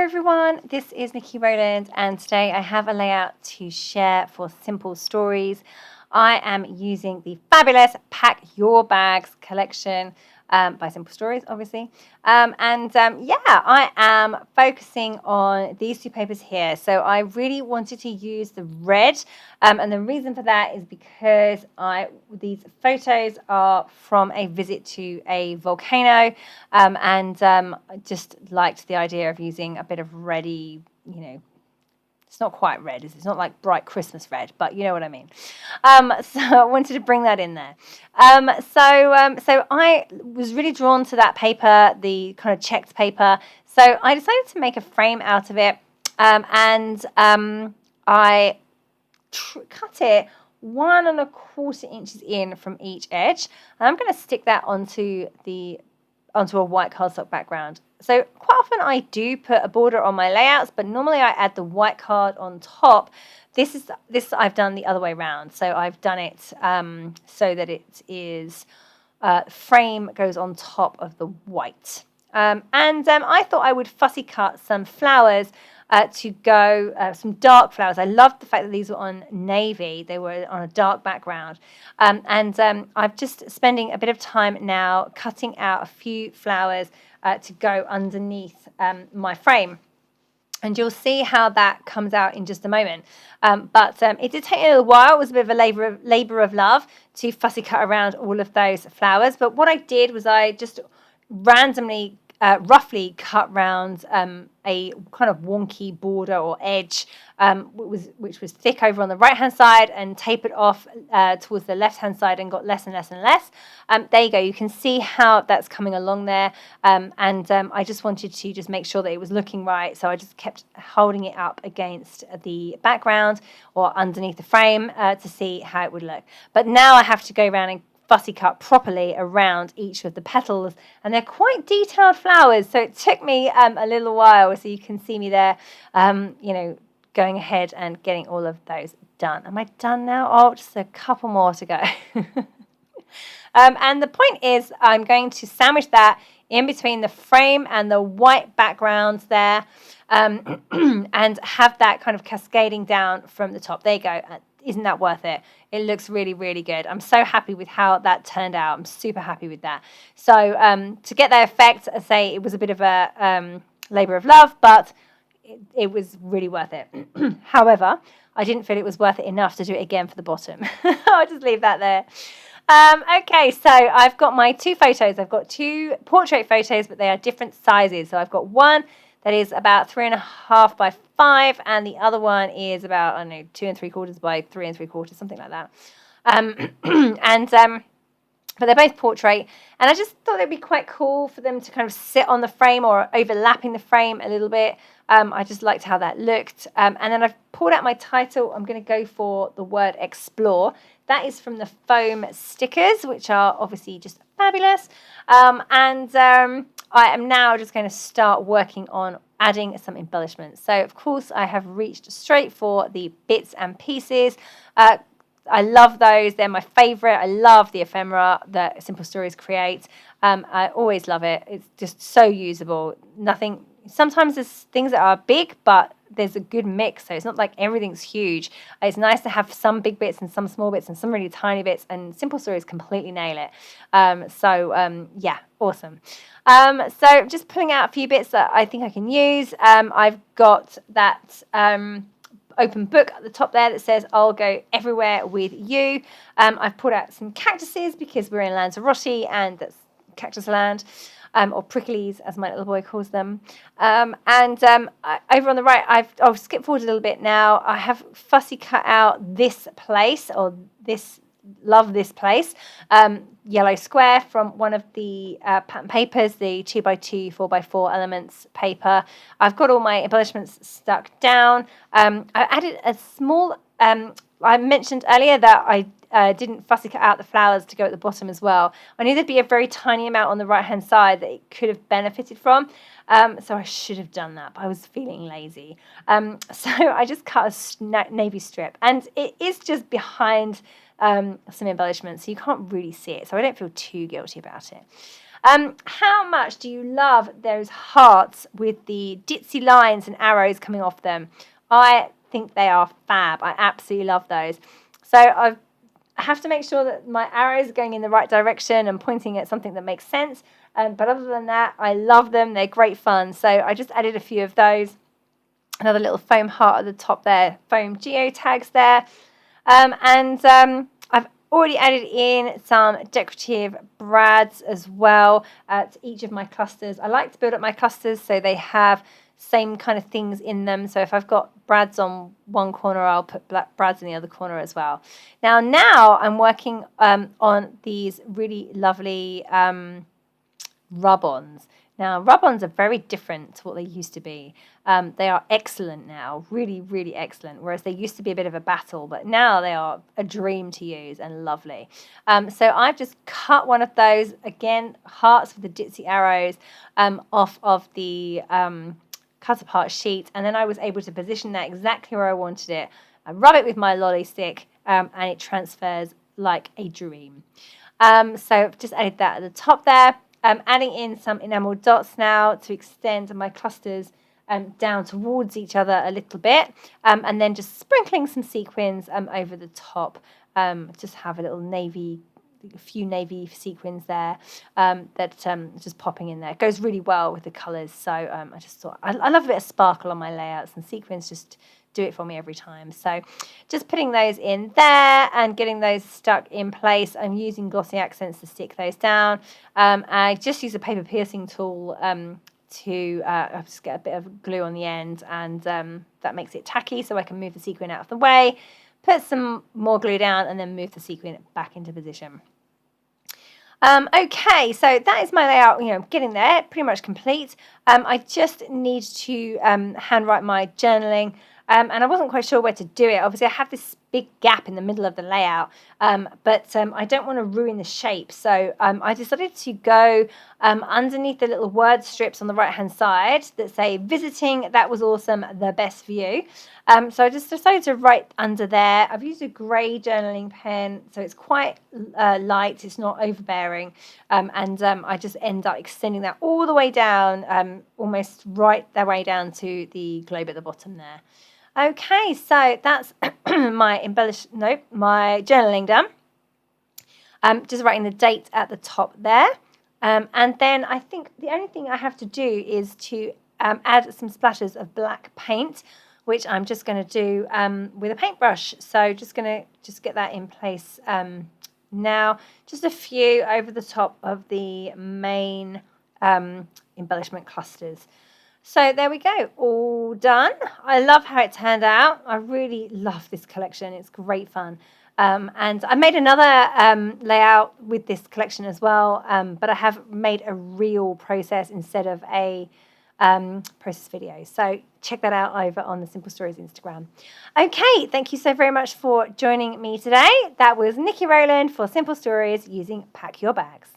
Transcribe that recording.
everyone, this is Nikki Rowland and today I have a layout to share for Simple Stories. I am using the fabulous Pack Your Bags collection by Simple Stories, obviously. I am focusing on these two papers here. So I really wanted to use the red, and the reason for that is because these photos are from a visit to a volcano, I just liked the idea of using a bit of reddy, it's not quite red, it's not like bright Christmas red, but you know what I mean. So I wanted to bring that in there. So I was really drawn to that paper, the kind of checked paper. So I decided to make a frame out of it, I cut it 1¼ inches in from each edge. And I'm going to stick that onto a white cardstock background. So quite often I do put a border on my layouts, but normally I add the white card on top. This I've done the other way around. So I've done it so that it is frame goes on top of the white. I thought I would fussy cut some flowers to go, some dark flowers. I loved the fact that these were on navy. They were on a dark background. I'm just spending a bit of time now cutting out a few flowers to go underneath my frame. And you'll see how that comes out in just a moment. It did take a little while. It was a bit of a labor of love to fussy cut around all of those flowers. But what I did was I just randomly roughly cut round a kind of wonky border or edge, which was thick over on the right hand side, and tapered off towards the left hand side and got less and less and less. There you go. You can see how that's coming along there. I just wanted to just make sure that it was looking right, so I just kept holding it up against the background or underneath the frame to see how it would look. But now I have to go around and fussy cut properly around each of the petals, and they're quite detailed flowers, so it took me a little while. So you can see me there going ahead and getting all of those done. Am I done now? Oh, just a couple more to go. And the point is I'm going to sandwich that in between the frame and the white background there, and have that kind of cascading down from the top. There you go. Isn't that worth it? It looks really, really good. I'm so happy with how that turned out. I'm super happy with that. So to get that effect, I say it was a bit of a labor of love, but it was really worth it. However, I didn't feel it was worth it enough to do it again for the bottom. I'll just leave that there. Okay, so I've got my two photos. I've got two portrait photos, but they are different sizes. So I've got one that is about 3.5 by 5, and the other one is about, 2¾ by 3¾ something like that. But they're both portrait, and I just thought it'd be quite cool for them to kind of sit on the frame or overlapping the frame a little bit. I just liked how that looked. And then I've pulled out my title. I'm going to go for the word explore. That is from the foam stickers, which are obviously just fabulous. I am now just going to start working on adding some embellishments. So, of course, I have reached straight for the bits and pieces. I love those. They're my favourite. I love the ephemera that Simple Stories create. I always love it. It's just so usable. Sometimes there's things that are big, but there's a good mix. So it's not like everything's huge. It's nice to have some big bits and some small bits and some really tiny bits, and Simple Stories completely nail it. Awesome. So just pulling out a few bits that I think I can use. I've got that open book at the top there that says I'll go everywhere with you. I've pulled out some cactuses because we're in Lanzarote and that's cactus land, or pricklies as my little boy calls them. Over on the right, I'll skip forward a little bit now. I have fussy cut out this place, or this place, yellow square from one of the pattern papers, the 2x2 4x4 elements paper. I've got all my embellishments stuck down. I added a small, I mentioned earlier that I didn't fussy cut out the flowers to go at the bottom as well. I knew there'd be a very tiny amount on the right hand side that it could have benefited from, so I should have done that, but I was feeling lazy. So I just cut a navy strip, and it is just behind some embellishments, so you can't really see it, so I don't feel too guilty about it. How much do you love those hearts with the ditzy lines and arrows coming off them? I think they are fab. I absolutely love those. So I have to make sure that my arrows are going in the right direction and pointing at something that makes sense. But other than that, I love them. They're great fun. So I just added a few of those. Another little foam heart at the top there, foam geotags there. I've already added in some decorative brads as well to each of my clusters. I like to build up my clusters so they have same kind of things in them. So if I've got brads on one corner, I'll put brads in the other corner as well. Now I'm working on these really lovely rub-ons. Now, rub-ons are very different to what they used to be. They are excellent now, really, really excellent, whereas they used to be a bit of a battle, but now they are a dream to use and lovely. So I've just cut one of those, again, hearts with the ditzy arrows off of the cut apart sheet, and then I was able to position that exactly where I wanted it. I rub it with my lolly stick, and it transfers like a dream. So I've just added that at the top there. Adding in some enamel dots now to extend my clusters down towards each other a little bit, and then just sprinkling some sequins over the top. Just have a few navy sequins there that just popping in there. It goes really well with the colours. So I just thought I love a bit of sparkle on my layouts, and sequins just do it for me every time. So just putting those in there and getting those stuck in place. I'm using glossy accents to stick those down. I just use a paper piercing tool to just get a bit of glue on the end, and that makes it tacky, so I can move the sequin out of the way, put some more glue down, and then move the sequin back into position. Okay, so that is my layout, getting there, pretty much complete. I just need to handwrite my journaling. And I wasn't quite sure where to do it. Obviously, I have this big gap in the middle of the layout, but I don't want to ruin the shape. So I decided to go underneath the little word strips on the right-hand side that say, visiting, that was awesome, the best view. So I just decided to write under there. I've used a grey journaling pen, so it's quite light. It's not overbearing. And I just end up extending that all the way down, almost right their way down to the globe at the bottom there. Okay, so that's my journaling done. Just writing the date at the top there. And then I think the only thing I have to do is to add some splashes of black paint, which I'm just going to do with a paintbrush. So just going to get that in place now. Just a few over the top of the main embellishment clusters. So there we go, all done. I love how it turned out. I really love this collection. It's great fun. And I made another layout with this collection as well, but I have made a real process instead of a process video. So check that out over on the Simple Stories Instagram. Okay, thank you so very much for joining me today. That was Nikki Rowland for Simple Stories using Pack Your Bags.